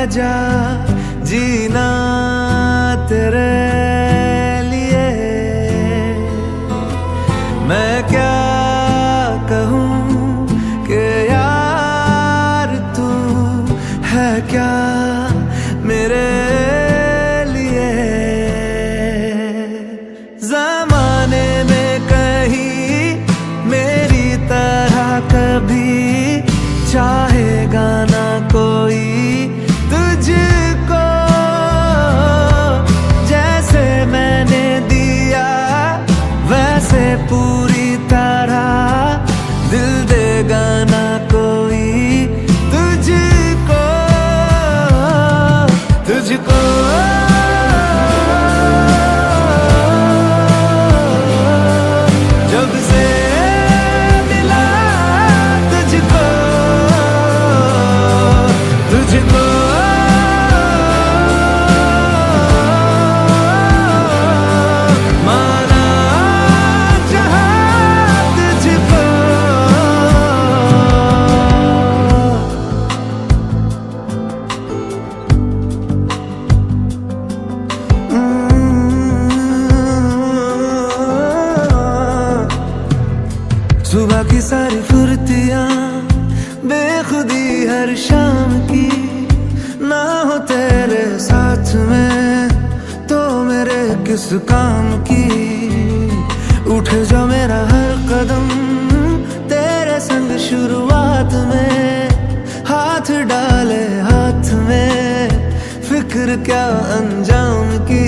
जा जीना तेरे लिए। मैं क्या कहूँ कि यार तू है क्या मेरे लिए। ज़माने में कहीं मेरी तरह कभी चाहेगा ना कोई तुझको, जैसे मैंने दिया वैसे पूरी तरह दिल देगा ना कोई तुझको, तुझको। जब से मिला तुझको, तुझको माना चाहा तुझको। सुबह की सारी फुर्तियाँ बेखुदी हर शाम की, ना हो तेरे साथ में तो मेरे किस काम की। उठ जो मेरा हर कदम तेरे संग शुरुआत में, हाथ डाले हाथ में फिक्र क्या अंजाम की।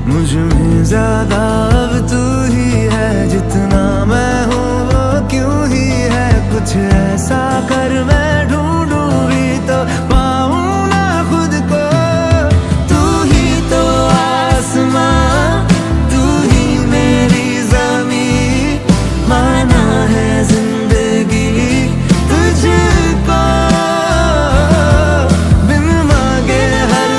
मुझ में ज्यादा अब तू ही है, जितना मैं हूँ वो क्यों ही है। कुछ ऐसा कर मैं ढूंढूं भी तो पाऊं ना खुद को। तू ही तो आसमां, तू ही मेरी ज़मीं, माना है जिंदगी तुझको। बिन मांगे हर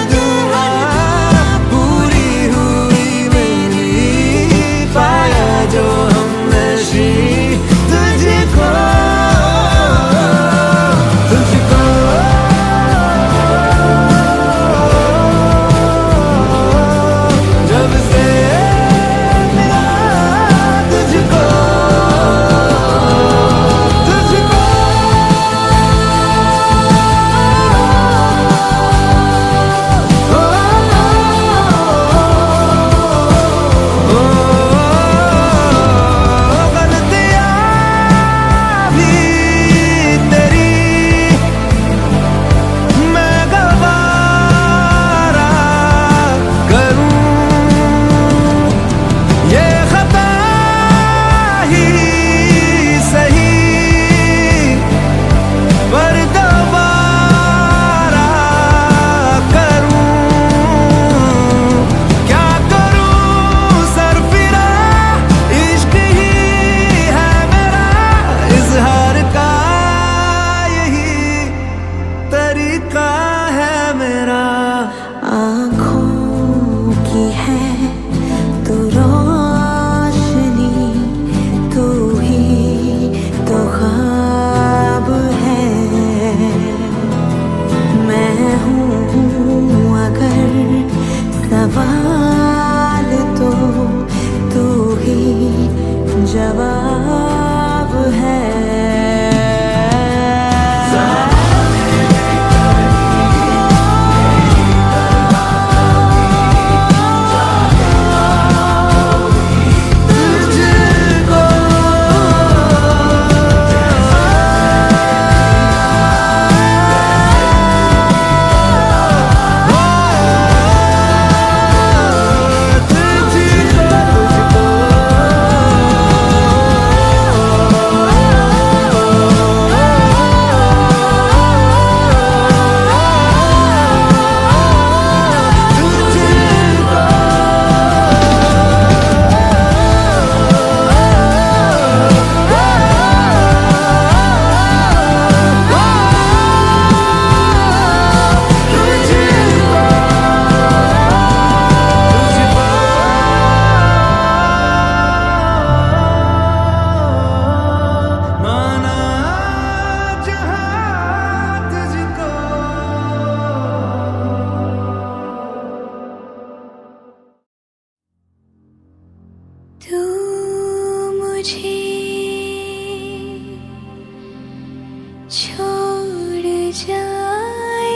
जाए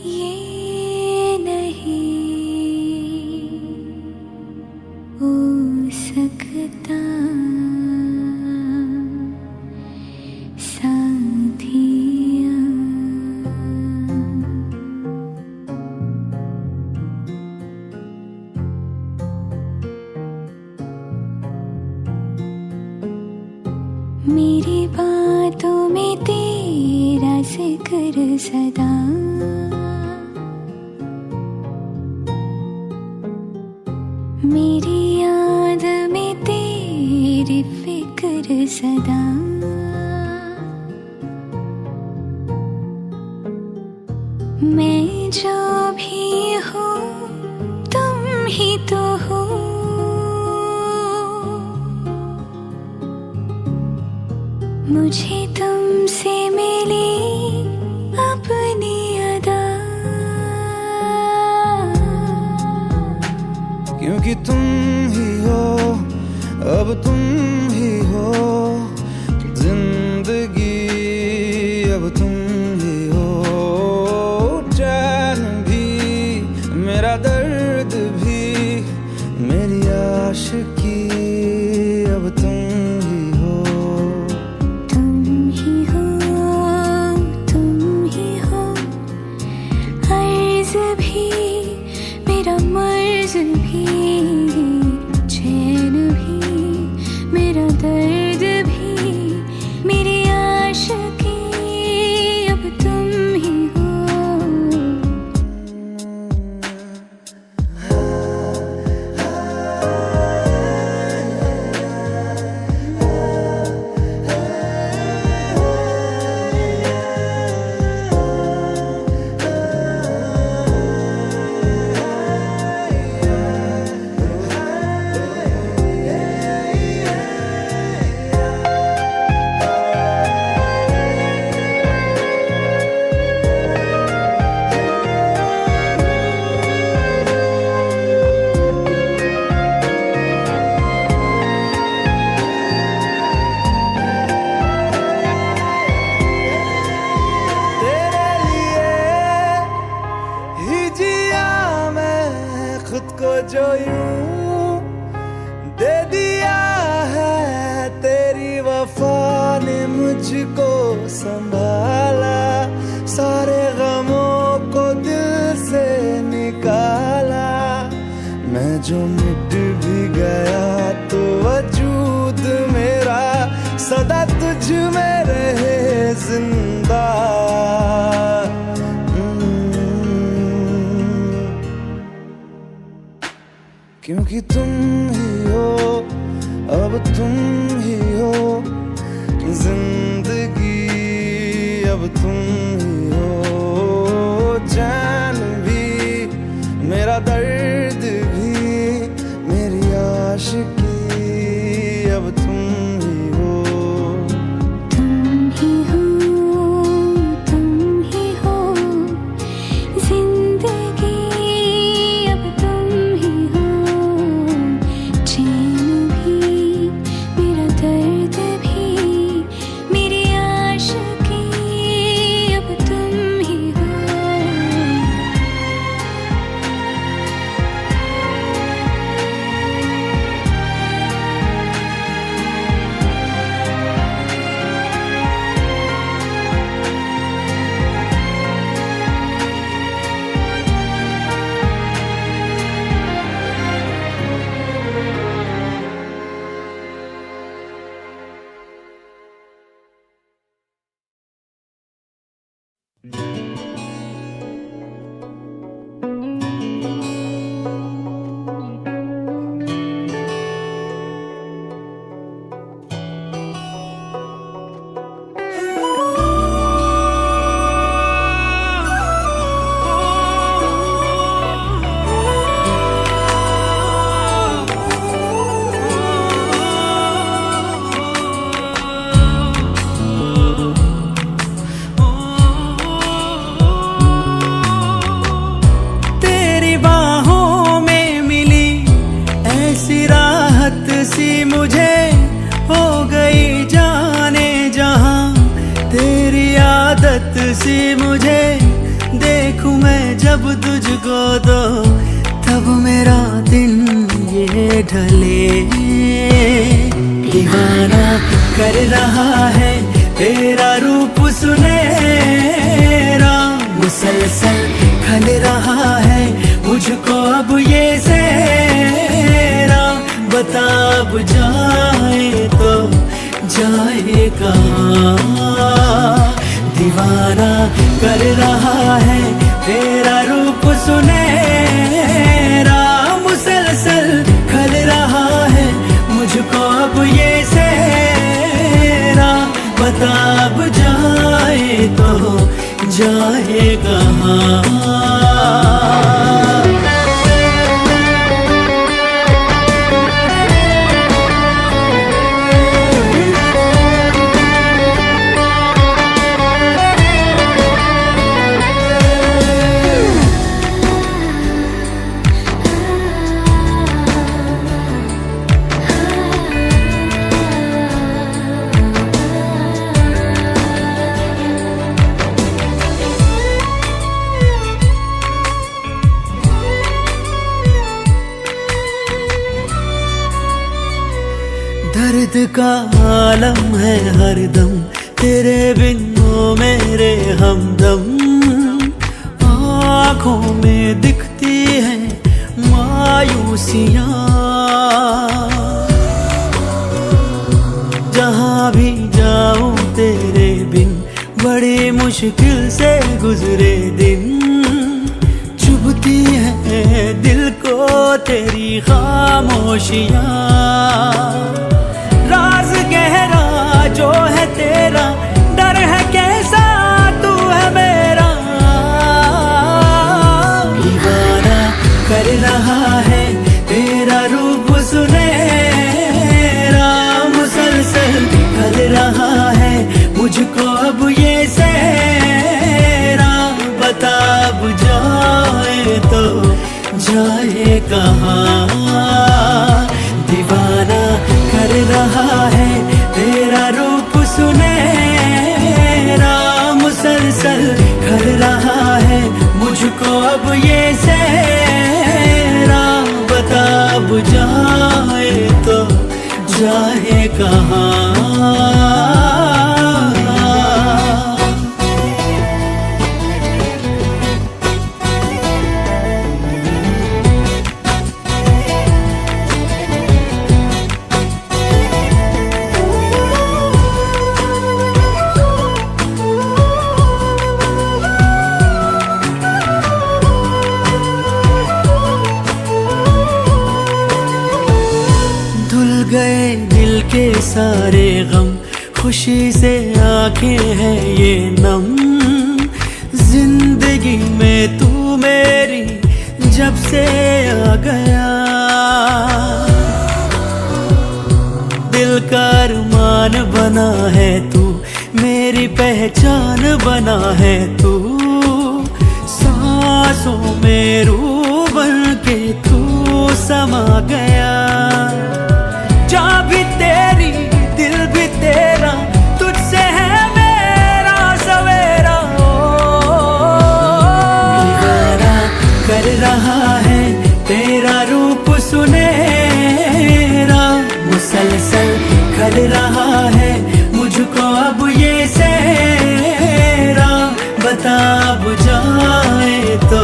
ये नहीं हो सकता साथिया। मेरी बातों में तेरा जिक्र सदा, मेरी याद में तेरी फिक्र सदा। मैं जो भी हूँ तुम ही तो हो, मुझे तुमसे मिली अपनी अदा। क्योंकि तुम ही हो, अब तुम ही हो जिंदगी, अब तुम ही हो चैन भी, मेरा दर्द भी, मेरी आशिकी, अब तुम ही हो। तुम ही हो, तुम ही हो, अर्ज़ भी मेरा मर्ज़ भी, चैन भी मेरा दर्द भी, मेरी आशिकी, अब तुम ही हो। को जो यूं दे दिया है, तेरी वफा ने मुझको संभाला, सारे गमों को दिल से निकाला। मैं जो मिट भी गया तो वजूद मेरा सदा तुझ में रहे जिंदा। क्योंकि तुम ही हो, अब तुम ही हो जिंदगी, अब तुम ही हो चैन भी, मेरा दर्द भी, मेरी आशिकी, अब तुम ही हो। तुम ही हो, तुम ही हो जिंदगी, अब तुम ही हो चैन भी, मेरा दर्द भी, मेरी आशिकी, अब तुम ही हो। सी मुझे देखूं मैं जब तुझको तो तब मेरा दिन ये ढले। दीवाना कर रहा है तेरा रूप सुनहरा, मुसलसल खल रहा है मुझको अब ये सेहरा। बता अब जाए तो जाए कहाँ, दीवाना कर रहा है तेरा रूप सुनहरा, मुसलसल खल रहा है मुझको अब ये सेहरा। बता अब जाए तो जाए कहाँ। दर्द का आलम है हरदम तेरे बिन ओ मेरे हमदम। आँखों में दिखती है मायूसियाँ, जहाँ भी जाऊं तेरे बिन बड़ी मुश्किल से गुजरे दिन। चुभती है दिल को तेरी खामोशियाँ, राज गहरा जो है तेरा डर है कैसा तू है मेरा। दीवाना कर रहा है तेरा रूप सुनहरा, मुसलसल खल रहा है मुझको अब ये सेहरा। बता अब जाए तो जाए कहाँ, दीवाना कर रहा है तेरा रूप सुनहरा, मुसलसल खल रहा है मुझको अब ये सेहरा। बता अब जाए तो जाए कहाँ। गए दिल के सारे गम, खुशी से आंखें हैं ये नम। जिंदगी में तू मेरी जब से आ गया, दिल का अरमान बना है तू, मेरी पहचान बना है तू। सांसों में रूह बन के तू समा गया, जा भी तेरी दिल भी तेरा, तुझसे है मेरा सवेरा। दीवाना कर रहा है तेरा रूप सुनहरा, मुसलसल खल रहा है मुझको अब ये सेहरा। बता अब जाए तो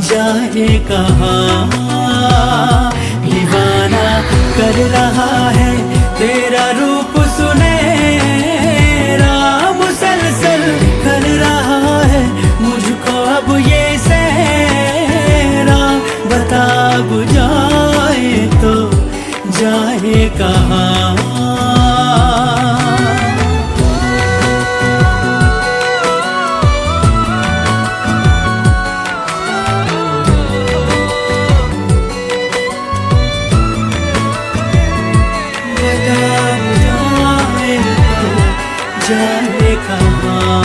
जाए कहाँ, दीवाना कर रहा है तेरा रूप सुनहरा, मुसलसल खल रहा है मुझको अब ये सेहरा। बता अब जाए तो जाए कहाँ। जाने कहाँ।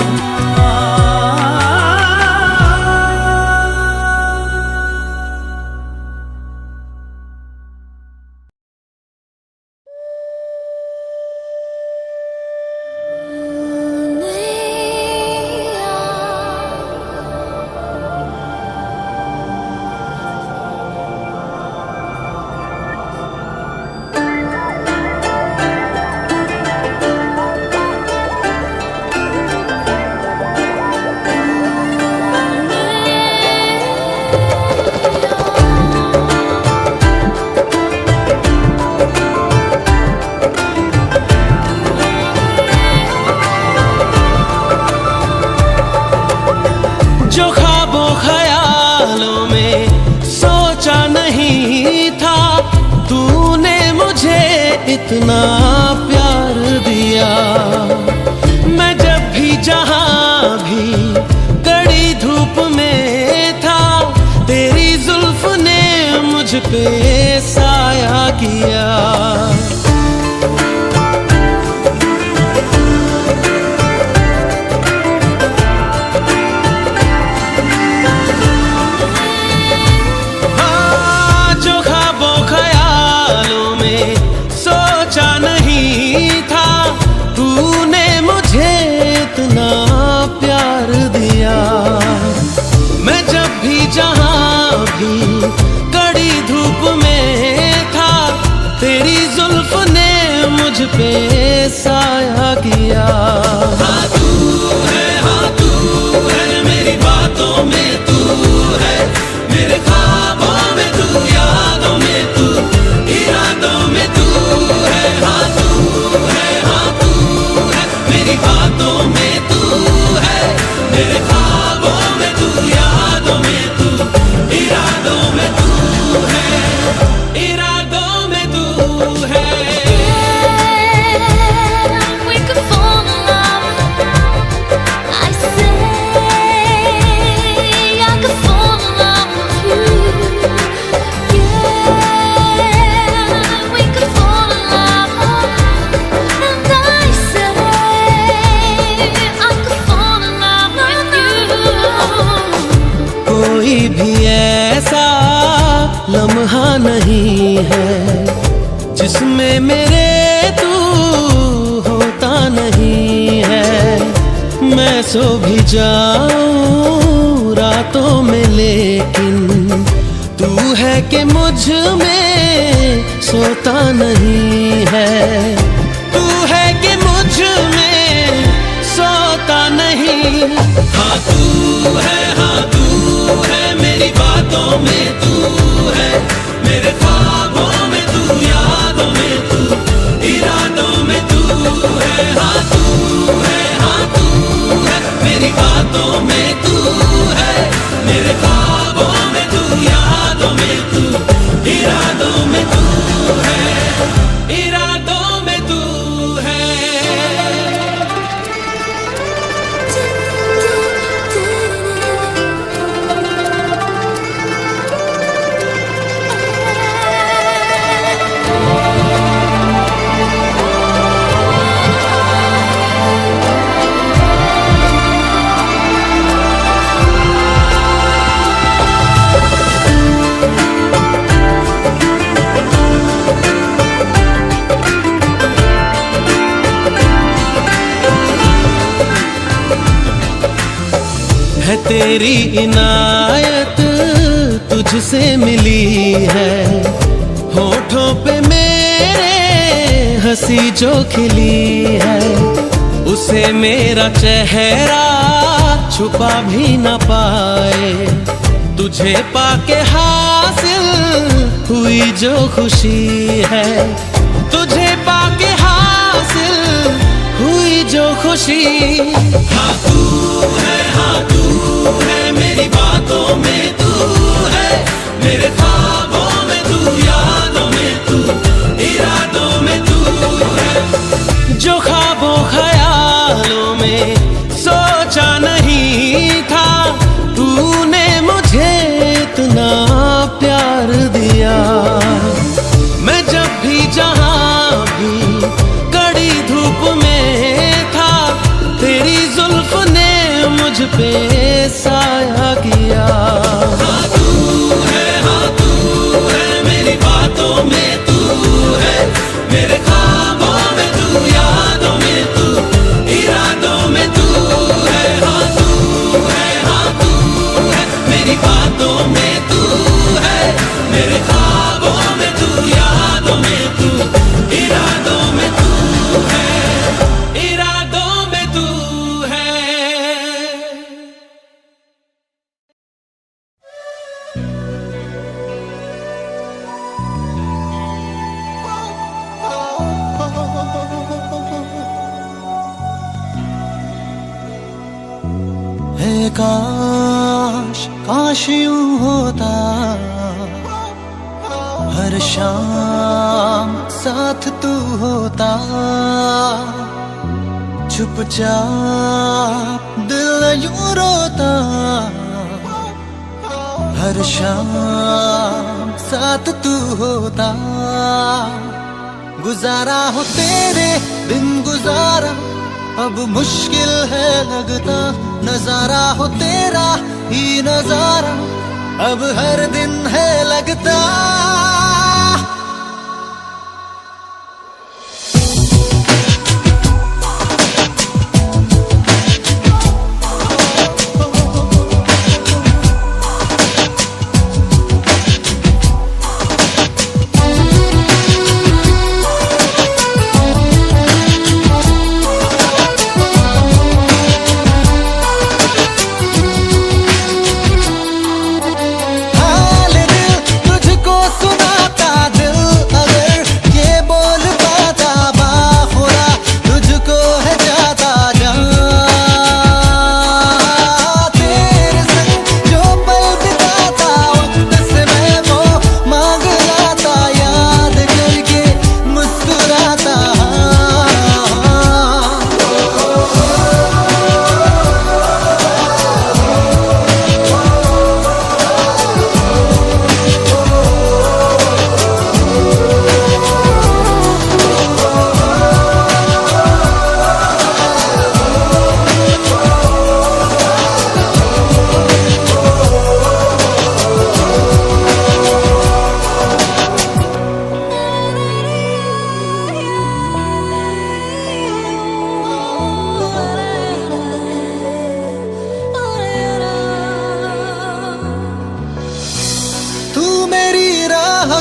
इतना प्यार दिया। मैं जब भी जहां भी कड़ी धूप में था, तेरी जुल्फ ने मुझ पे साया किया। मैं जब भी जहां भी कड़ी धूप में था, तेरी जुल्फ ने मुझ पे साया किया। हाँ तू है मेरी बातों में तू है, मेरे ख्वाबों में तू, यादों में तू, इरादों में तू है। हाँ तू है मेरी बातों में तू है, मेरे ख्वाबों में तू, यादों में तू, इरादों में तू है, इरादों में तू है। We could fall in love. I say I could fall in love with you. Yeah, we could fall in love. And I say I could fall in love with you. कोई भी ऐसा लम्हा नहीं है जिसमें मेरे तू होता नहीं है। मैं सो भी जाऊं रातों में, लेकिन तू है कि मुझ में सोता नहीं है। तू है कि मुझ में सोता नहीं। हाँ तू है मेरी बातों में तू है, मेरे ख्वाबों में तू, यादों में तू, इरादों में तू है। हाँ तू है मेरी बातों में तू है, मेरे ख्वाबों में तू, यादों में तू, इरादों में तू है, इरादों में तू है। है तेरी इनायत तुझसे मिली है, होठों पे मेरे हंसी जो खिली है, उसे मेरा चेहरा छुपा भी न पाए। तुझे पाके हासिल हुई जो खुशी है, तुझे पाके हासिल हुई जो खुशी। हाँ तू है मेरी बातों में तू है, मेरे ख्वाबों में तू, यादों में तू, इरादों में तू है। जो ख्वाबों ख्यालों में सोचा नहीं था, तूने मुझे इतना प्यार दिया। मैं जब भी जहां भी कड़ी धूप में था, तेरी जुल्फ ने मुझ पे साया किया। हाँ तू है मेरी बातों में तू है, मेरे ख्वाबों में तू, यादों में तू, इरादों में तू है। हाँ तू है मेरी बातों में तू है, मेरे ख्वाबों में तू, यादों में तू, इरादों में तू है, इरादों में तू है। काश काश यूं होता, हर शाम साथ तू होता, चुपचाप दिल यूं रोता। हर शाम साथ तू होता, गुजारा हो तेरे बिन गुजारा अब मुश्किल है लगता। नजारा हो तेरा ही नजारा अब हर दिन है लगता।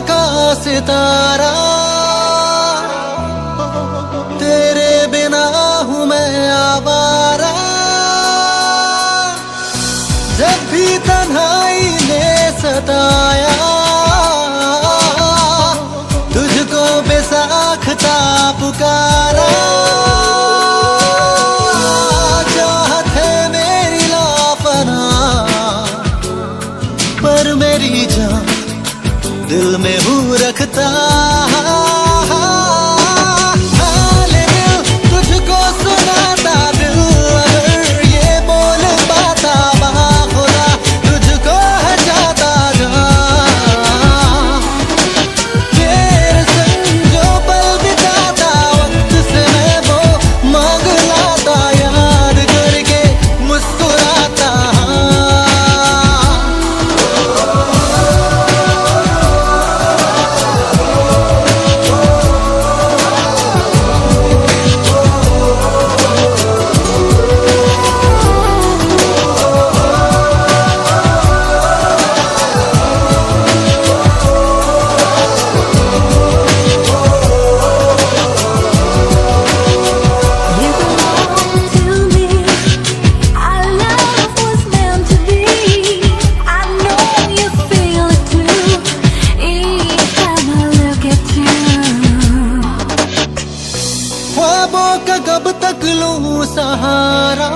का सितारा, तेरे बिना हूँ मैं आवारा। जब भी तन्हाई ने सताया, तुझको बेसाख्ता पुकारा। चाहत है मेरी लापना, पर मेरी जान दिल में हूँ रखता। हाल दिल तुझको सुनाता, दिल अगर ये बोल पाता बाखुदा तुझको है जाता जहाँ। तेरे संग जो पल बिताता, वक्त से मैं वो मांग लाता, याद करके मुस्कुराता। ख्वाबों का कब तक लूं सहारा,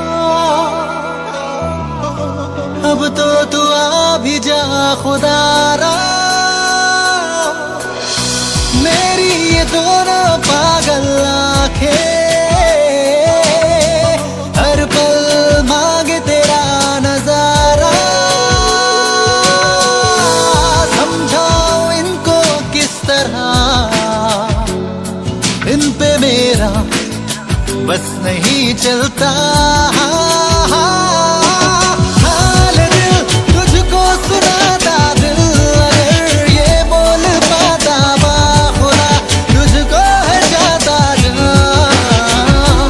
अब तो तू आ भी जा खुदारा। मेरी ये दोनों पागल आंखें हर पल मांगे तेरा नजारा। समझाओ इनको किस तरह, इन पे मेरा बस नहीं चलता। हाल दिल तुझको सुनाता, दिल अगर ये बोल पाता बाखुदा तुझको है जाता जहाँ।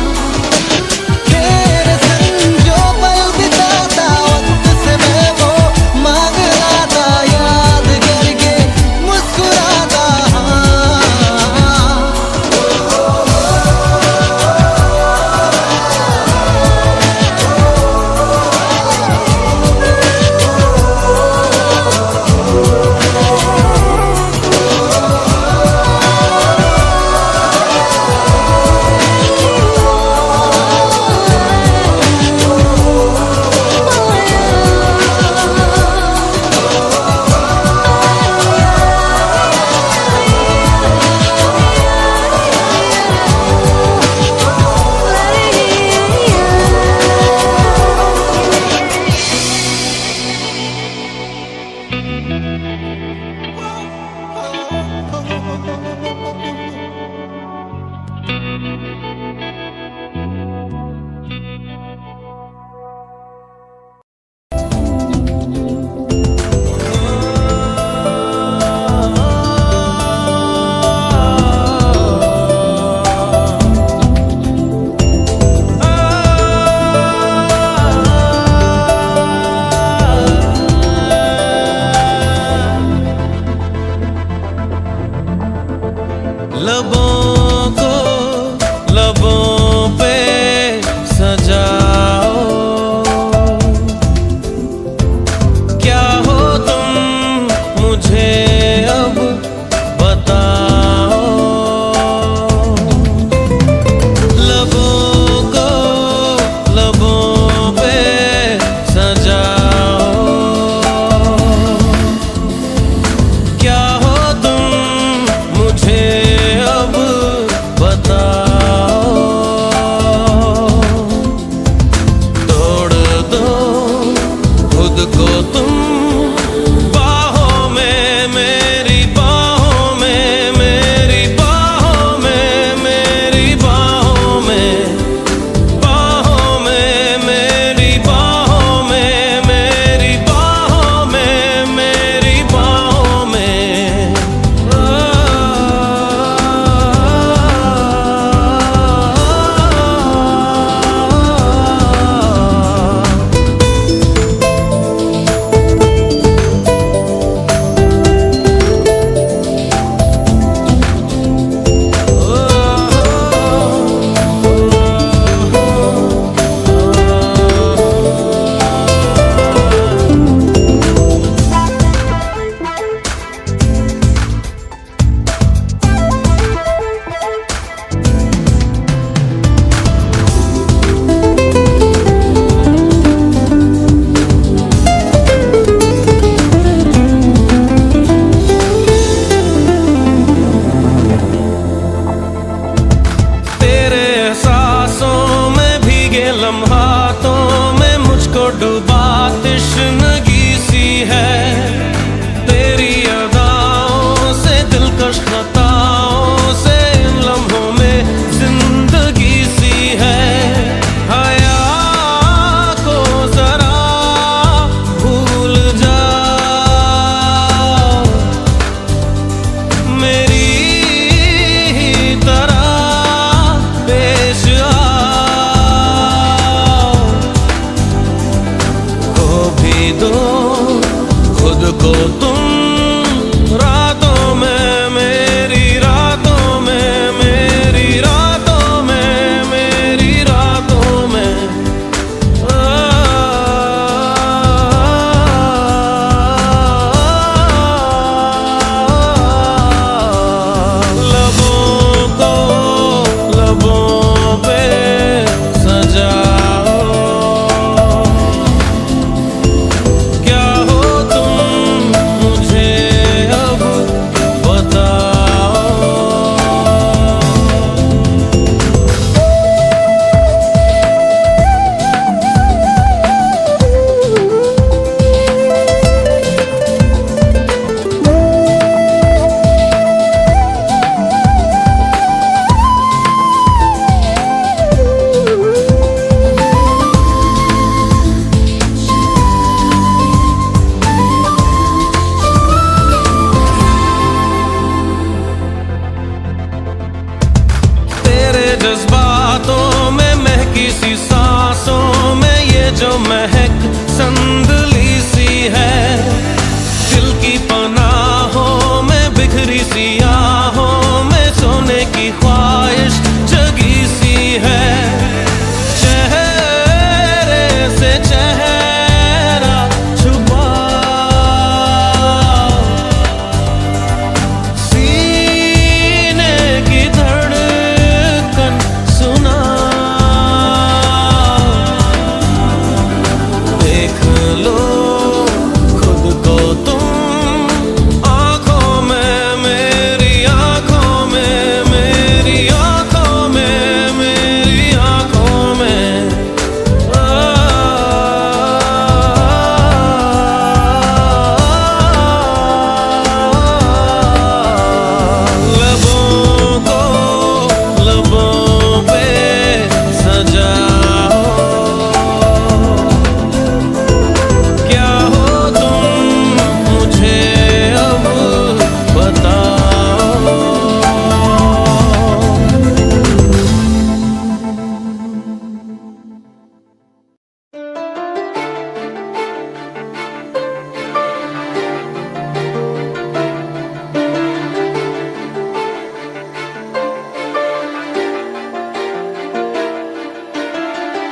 तेरे संग जो पल बिताता, वक्त से मैं वो मांग लाता, याद करके मुस्कुराता।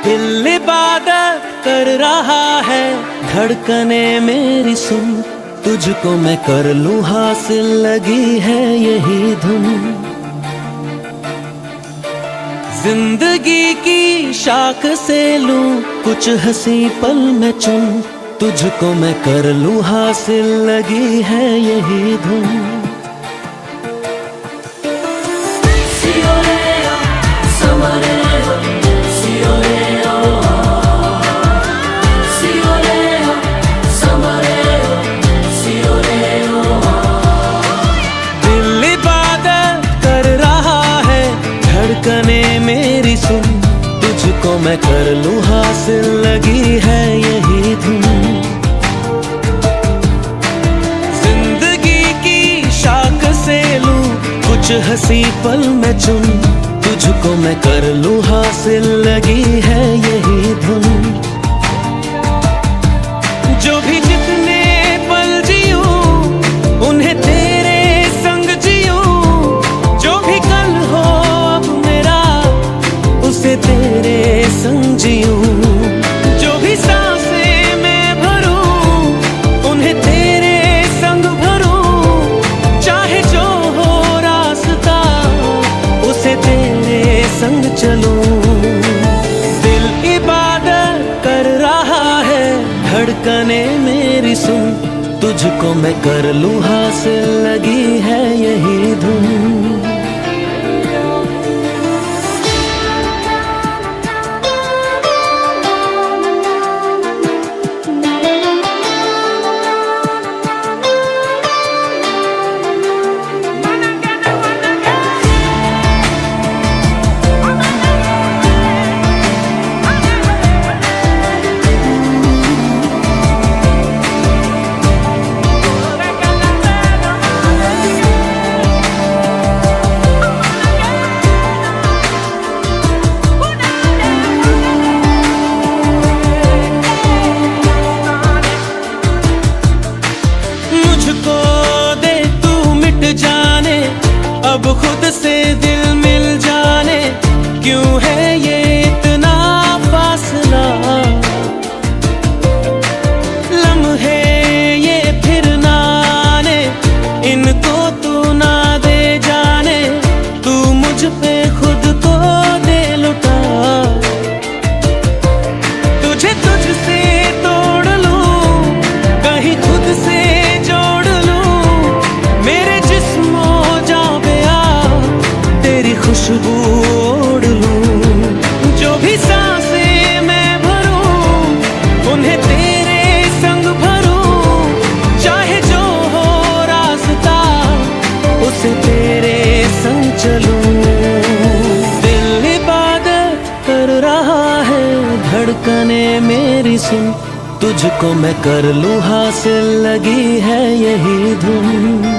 दिल इबादत कर रहा है, धड़कने मेरी सुन, तुझको मैं कर लूं हासिल, लगी है यही धुन। जिंदगी की शाख से लूं कुछ हंसी पल में चुन, तुझको मैं कर लूं हासिल, लगी है यही धुन। धड़कने मेरी सुन, तुझको मैं कर लूं हासिल, लगी है यही धुन। जिंदगी की शाख से लूं कुछ हंसी पल में चुन, तुझको मैं कर लूं हासिल, लगी है यही धुन। जो भी जितने पल जियूं उन्हें तेरे संग जियूं, जो भी कल हो उसे तेरे संग जियूं, जो भी सांसें मैं भरूं उन्हें तेरे संग भरूं, चाहे जो हो रास्ता उसे तेरे संग चलूं। दिल इबादत कर रहा है, धड़कने मेरी सुन, तुझको मैं कर लूं हासिल, लगी है यही धुन। अब खुद से दिल मिल जाने, क्यों है ये इतना फासला, लम्हे ये फिर ना आने, इनको तू ना दे जाने, तू मुझ पे खुद को दे लुटा। तुझे तुझसे तोड़ लूं, कहीं खुद से जोड़ लूं, मेरे जिस्मों खुशबू ओढ़ लूं, जो भी सांसें मैं भरूं उन्हें तेरे संग भरूं, चाहे जो हो रास्ता उसे तेरे संग चलूं। दिल इबादत कर रहा है, धड़कने मेरी सुन, तुझको मैं कर लूं हासिल, लगी है यही धुन।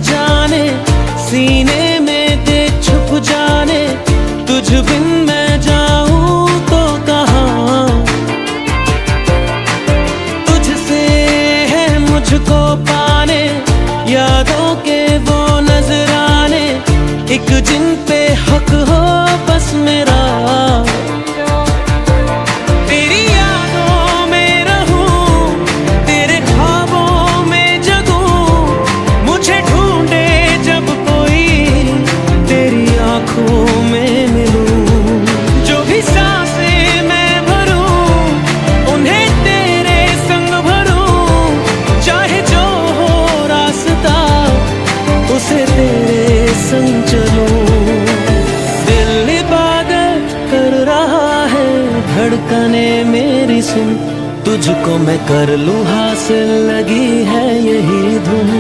जाने सीने में दे छुप जाने, तुझ बिन मैं जाऊं तो कहाँ, तुझसे है मुझको पाने, यादों के वो नजराने, एक जिन पे हक हो बस मेरा। तेरी यादों में रहूं, तेरे ख्वाबों में जगूं, मुझे ढूंढे जब कोई तेरी आंखों में मिलूं, जो भी सांसें मैं भरूं उन्हें तेरे संग भरूं, चाहे जो हो रास्ता उसे तेरे संग चलूं। दिल इबादत कर रहा है, धड़कने मेरी सुन, तुझको मैं कर लूं हासिल, लगी है यही धुन।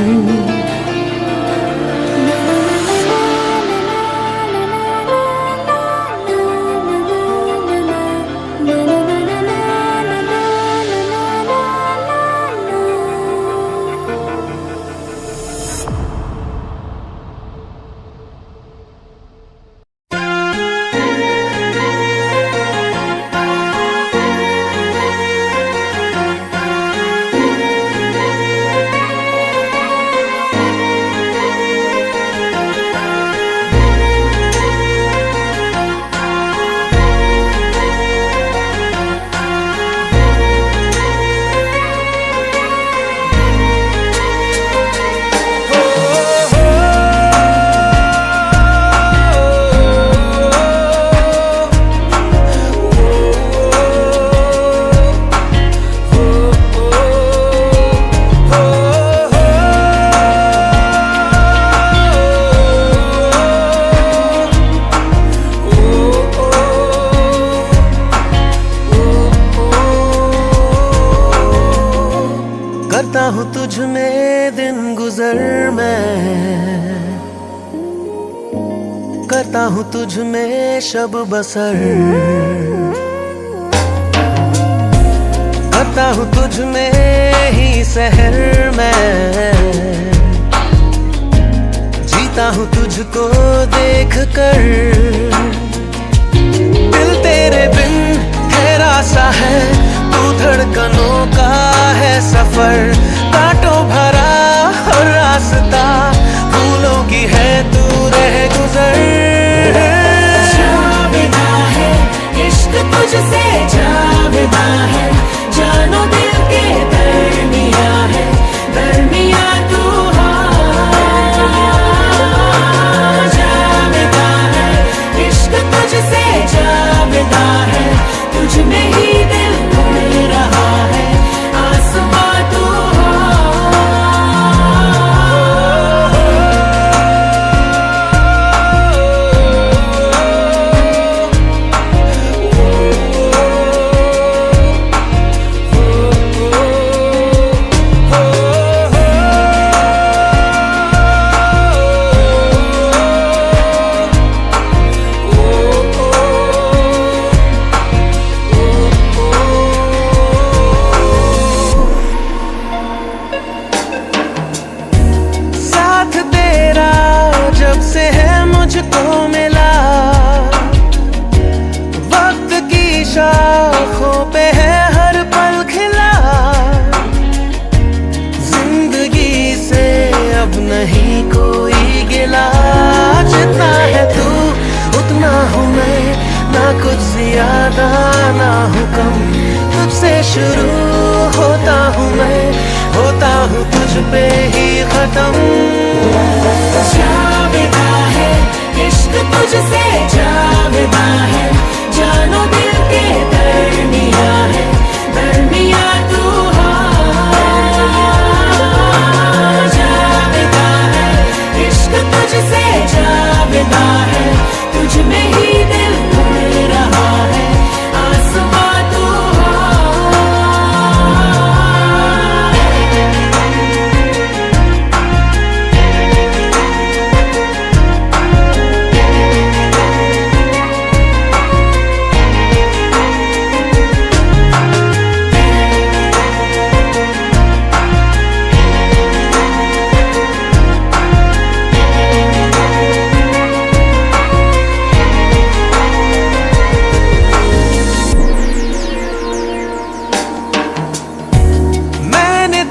तुझ में दिन गुजर मैं, करता हूँ तुझ में शब बसर, करता हूँ तुझ में ही सहर मैं, जीता हूँ तुझको देख कर। दिल तेरे बिन ठहरा सा है, तू धड़कनों का है सफर, कांटों भरा और रास्ता फूलों की है तू रह गुजर। जावेदा है इश्क तुझसे, जावेदा है जानो दिल के दरमिया है, दरमिया तू जावेदा है इश्क तुझसे, जावेदा है तुझ में ही दिल उड़ रहा है, आसमां तू से है मुझको मिला, वक्त की शाखों पे है हर पल खिला, जिंदगी से अब नहीं कोई गिला, जितना है तू उतना हूँ मैं, ना कुछ ज्यादा ना हूँ कम, तुझसे शुरू होता हूँ मैं, होता हूँ तुझ पे ही खत्म। जावेदा है इश्क तुझसे, जावेदा है जानो दिल के दरमिया है, दरमिया तू जावेदा है इश्क तुझसे, जावेदा है तुझ में ही दिल उड़ रहा है, आसमां तू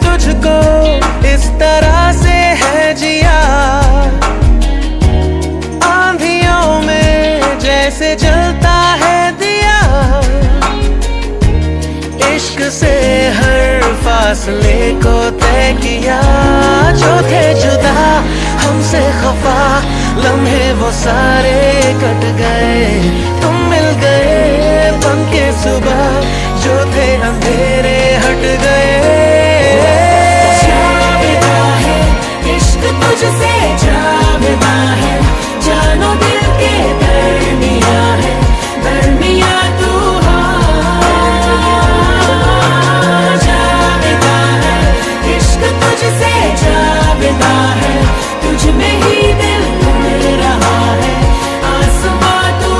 तुझको इस तरह से है जिया, आंधियों में जैसे जलता है दिया, इश्क से हर फासले को तय किया, जो थे जुदा हमसे खफा लम्हे वो सारे कट गए, तुम मिल गए बन के सुबह, जो थे अंधेरे हट गए। तुझसे, जावेदा है जानो दिल के दरमिया है, दरमिया तू जावेदा है इश्क तुझसे, जावेदा है तुझ में ही दिल उड़ रहा है, आसमां तू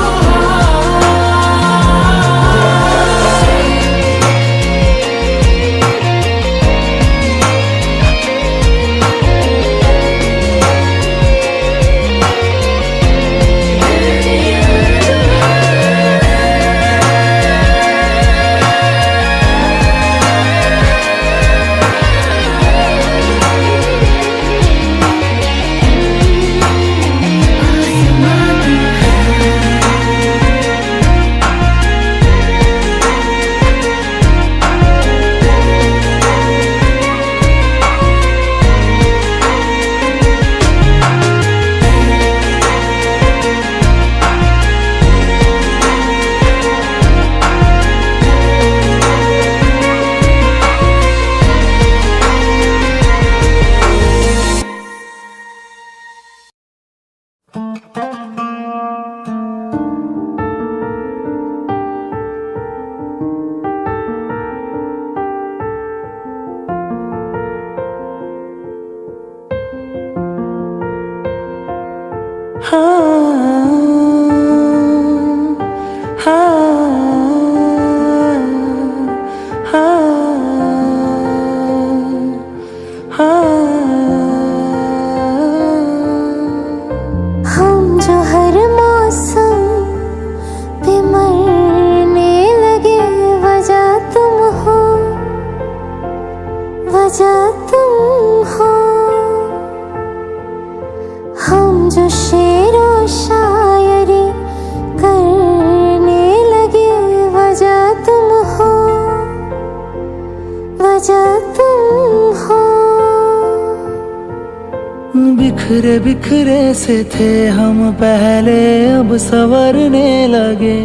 बिखरे बिखरे से थे हम पहले, अब संवरने लगे।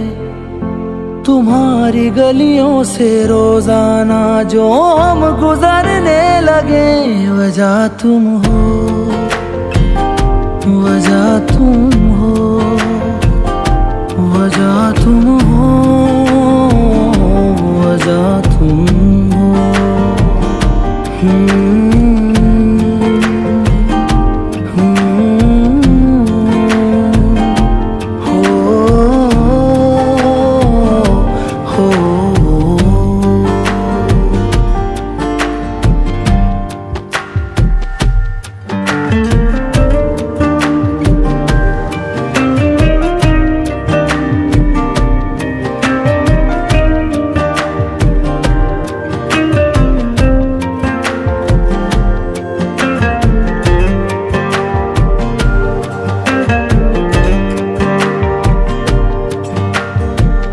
तुम्हारी गलियों से रोजाना जो हम गुजरने लगे। वजह तुम हो, वजह तुम हो, वजह तुम हो, वजह तुम हो।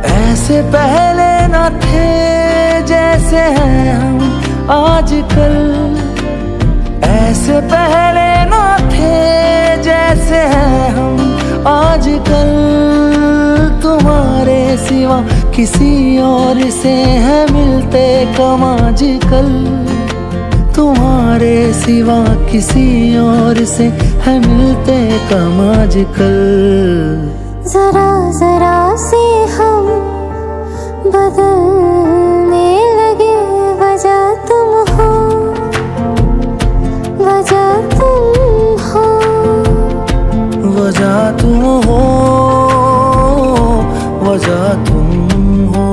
ऐसे पहले न थे जैसे हैं हम आजकल। ऐसे पहले न थे जैसे हैं हम आजकल। तुम्हारे सिवा किसी और से है मिलते कम आजकल। तुम्हारे सिवा किसी और से है मिलते कम आजकल। जरा जरा से हम बदलने लगे। वजह तुम हो, वजह तुम हो, वजह तुम हो, वजह तुम हो।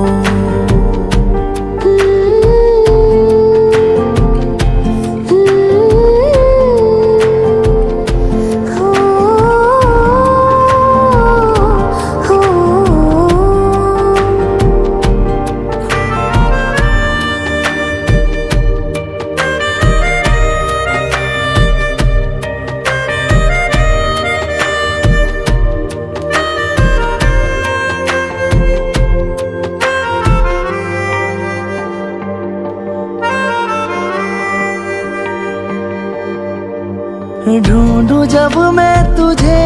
ढूंढूं जब मैं तुझे,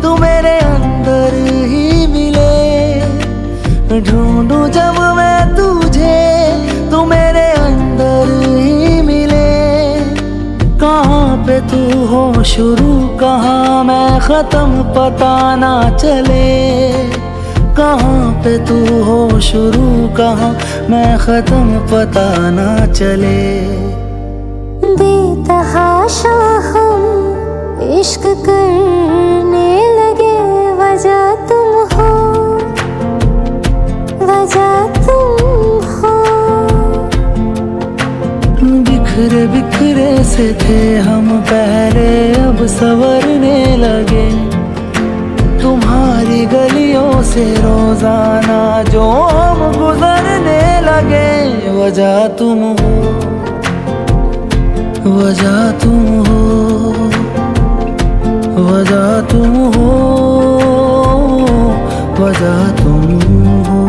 तू मेरे अंदर ही मिले। ढूंढूं जब मैं तुझे, तू मेरे अंदर ही मिले। कहाँ पे तू हो शुरू, कहाँ मैं खत्म, पता ना चले। कहाँ पे तू हो शुरू, कहाँ मैं खत्म, पता ना चले। बेतहाशा हम इश्क करने लगे। वजह तुम हो, वजह तुम हो। बिखरे बिखरे से थे हम पहले, अब संवरने लगे। तुम्हारी गलियों से रोजाना जो हम गुजरने लगे। वजह तुम हो, वजह तुम हो, वजह तुम हो, वजह तुम हो।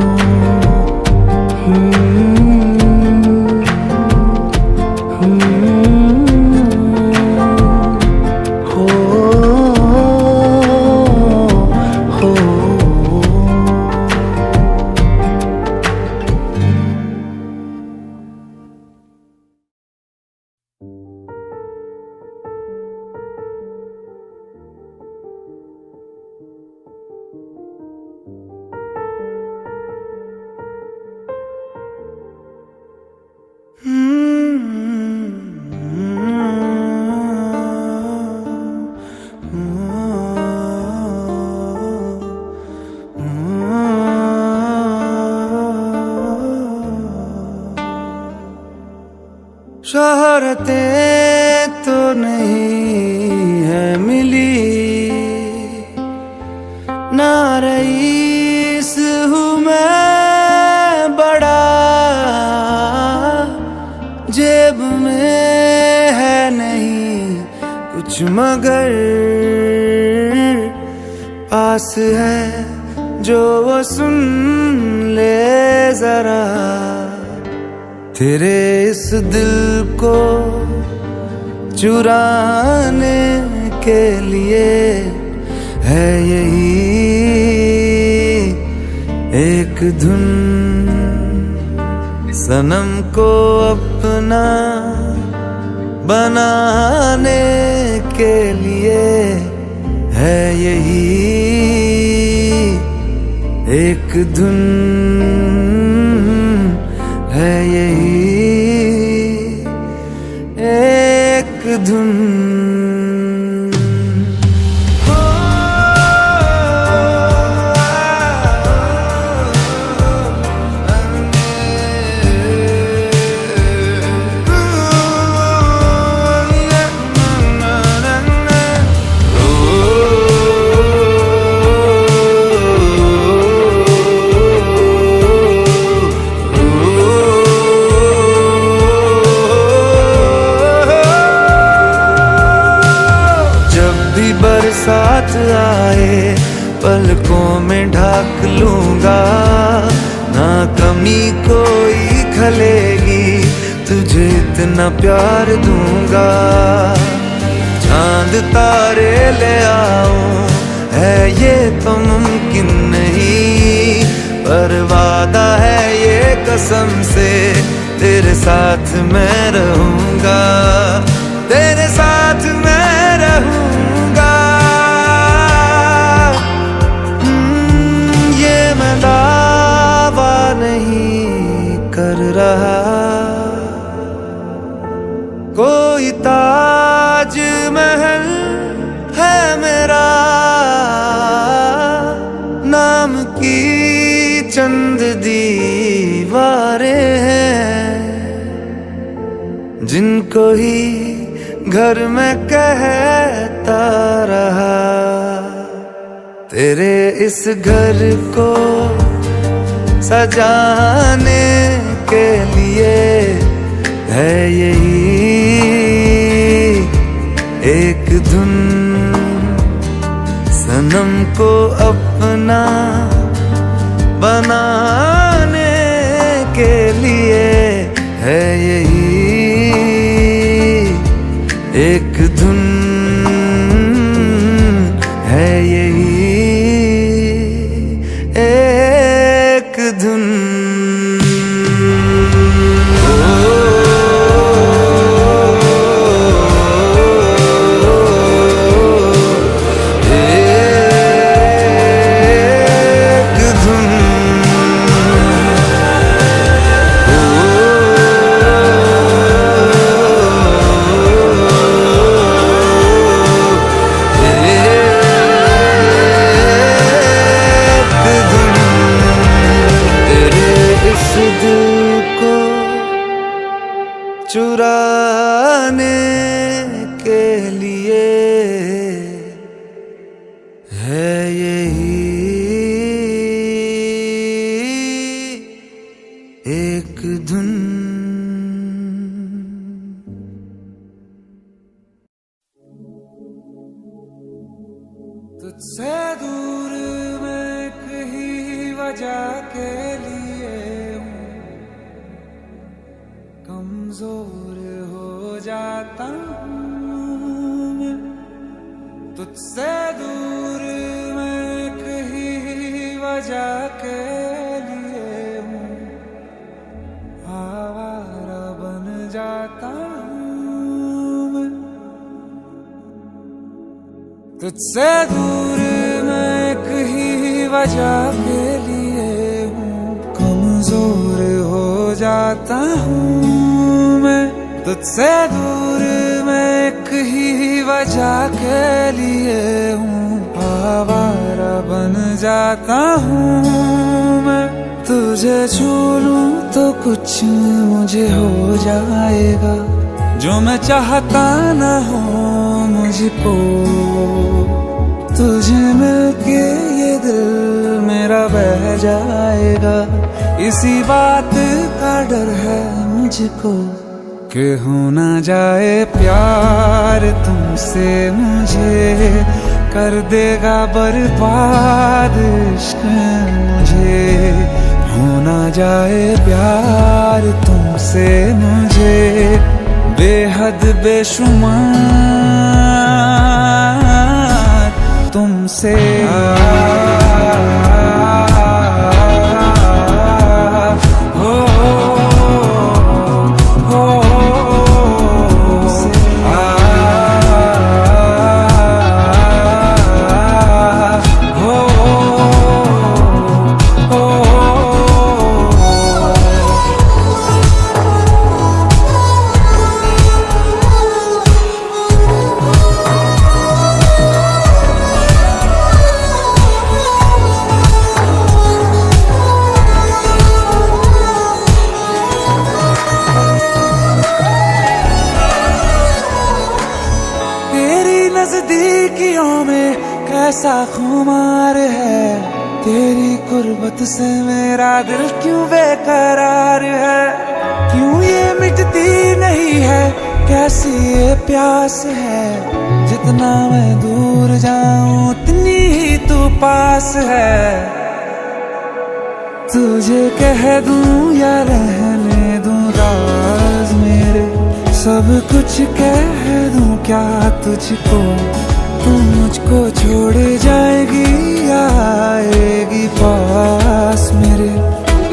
शोहरतें तो नहीं है मिली, ना रईस हूँ मैं बड़ा। जेब में है नहीं कुछ मगर पास है जो वो सुन ले जरा। तेरे इस दिल को चुराने के लिए है यही एक धुन, सनम को अपना बनाने के लिए है यही एक धुन, है यही एक धुन। बरसात आए पलकों में ढाक लूंगा, ना कमी कोई खलेगी, तुझे इतना प्यार दूंगा। चांद तारे ले आऊं है ये तो मुमकिन नहीं, पर वादा है ये कसम से तेरे साथ मैं रहूंगा, तेरे साथ मैं रहूंगा। दावा नहीं कर रहा कोई ताज महल है मेरा, नाम की चंद दीवारें हैं जिनको ही घर में कहता रहा। तेरे इस घर को सजाने के लिए है यही एक धुन, सनम को अपना बनाने के लिए है यही एक धुन, है यही एक धुन। चुराने के लिए है यही एक धुन। तुझसे दूर मैं कहीं वजह के लिए कमजोर हो जाता हूँ मैं, तुझसे दूर मैं कहीं वजह के लिए हूँ आवारा बन जाता हूँ मैं। तुझसे दूर मैं कहीं वजह के लिए हूँ कमजोर हो जाता हूँ मैं। तुझसे दूर मैं कहीं वजह के लिए हूँ आवारा बन जाता हूँ मैं। तुझे छू लूं तो कुछ मुझे हो जाएगा, जो मैं चाहता न हो मुझको। तुझे मिलके ये दिल मेरा बह जाएगा, इसी बात का डर है मुझको कि हो ना जाए प्यार तुमसे मुझे, कर देगा बर्बाद इश्क मुझे। हो ना जाए प्यार तुमसे मुझे बेहद बेशुमार तुमसे हो नजदीकियों में कैसा खुमार है, तेरी कुर्बत से मेरा दिल क्यों बेकरार है, क्यों ये मिटती नहीं है, कैसी ये प्यास है, जितना मैं दूर जाऊं उतनी ही तू पास है। तुझे कह दूं या रहने दूं राज मेरे, सब कुछ कह दूं क्या तुझको, तू मुझको छोड़ जाएगी या आएगी पास मेरे,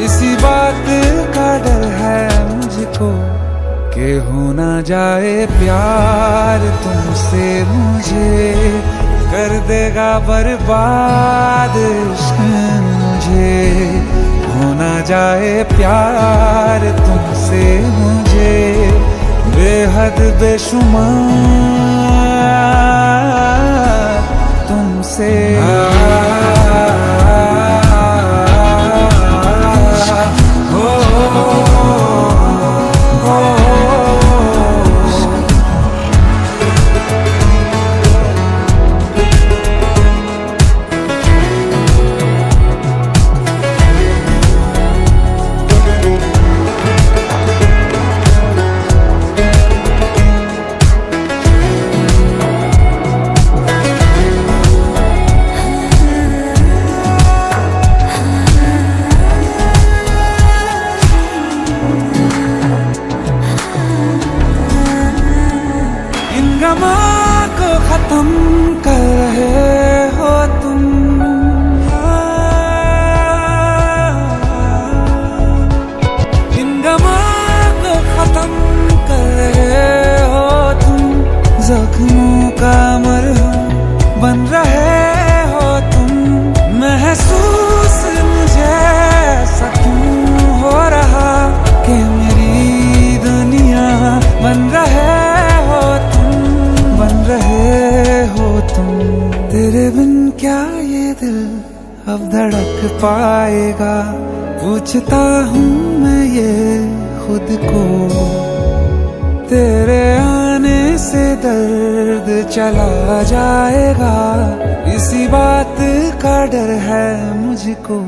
इसी बात का डर है मुझको कि हो ना जाए प्यार तुमसे मुझे, कर देगा बर्बाद इश्क मुझे, हो ना जाए प्यार तुमसे मुझे, बेहद बेशुमार तुमसे को खत्म कर रहे हो तुम, इन गमों को खत्म कर रहे हो तुम, जख्मों का मरहम बन रहे हो तुम, महसूस मुझे ऐसा क्यों हो रहा कि मेरी दुनिया बन रहे तुम, तेरे बिन क्या ये दिल अब धड़क पाएगा, पूछता हूँ मैं ये खुद को, तेरे आने से दर्द चला जाएगा, इसी बात का डर है मुझको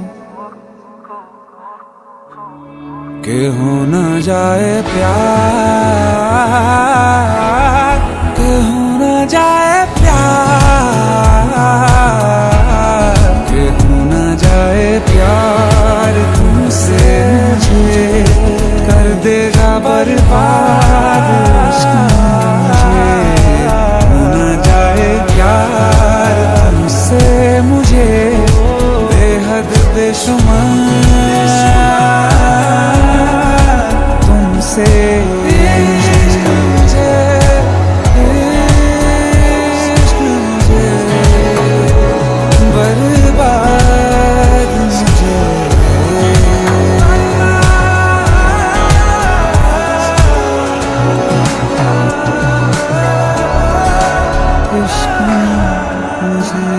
कि हो ना जाए प्यार, कि हो ना जाए कि हो ना जाए प्यार तुमसे मुझे, कर देगा बर्बाद इश्क मुझे, हो ना जाए प्यार तुमसे मुझे, बेहद बेशुमार तुमसे इश्क मुझे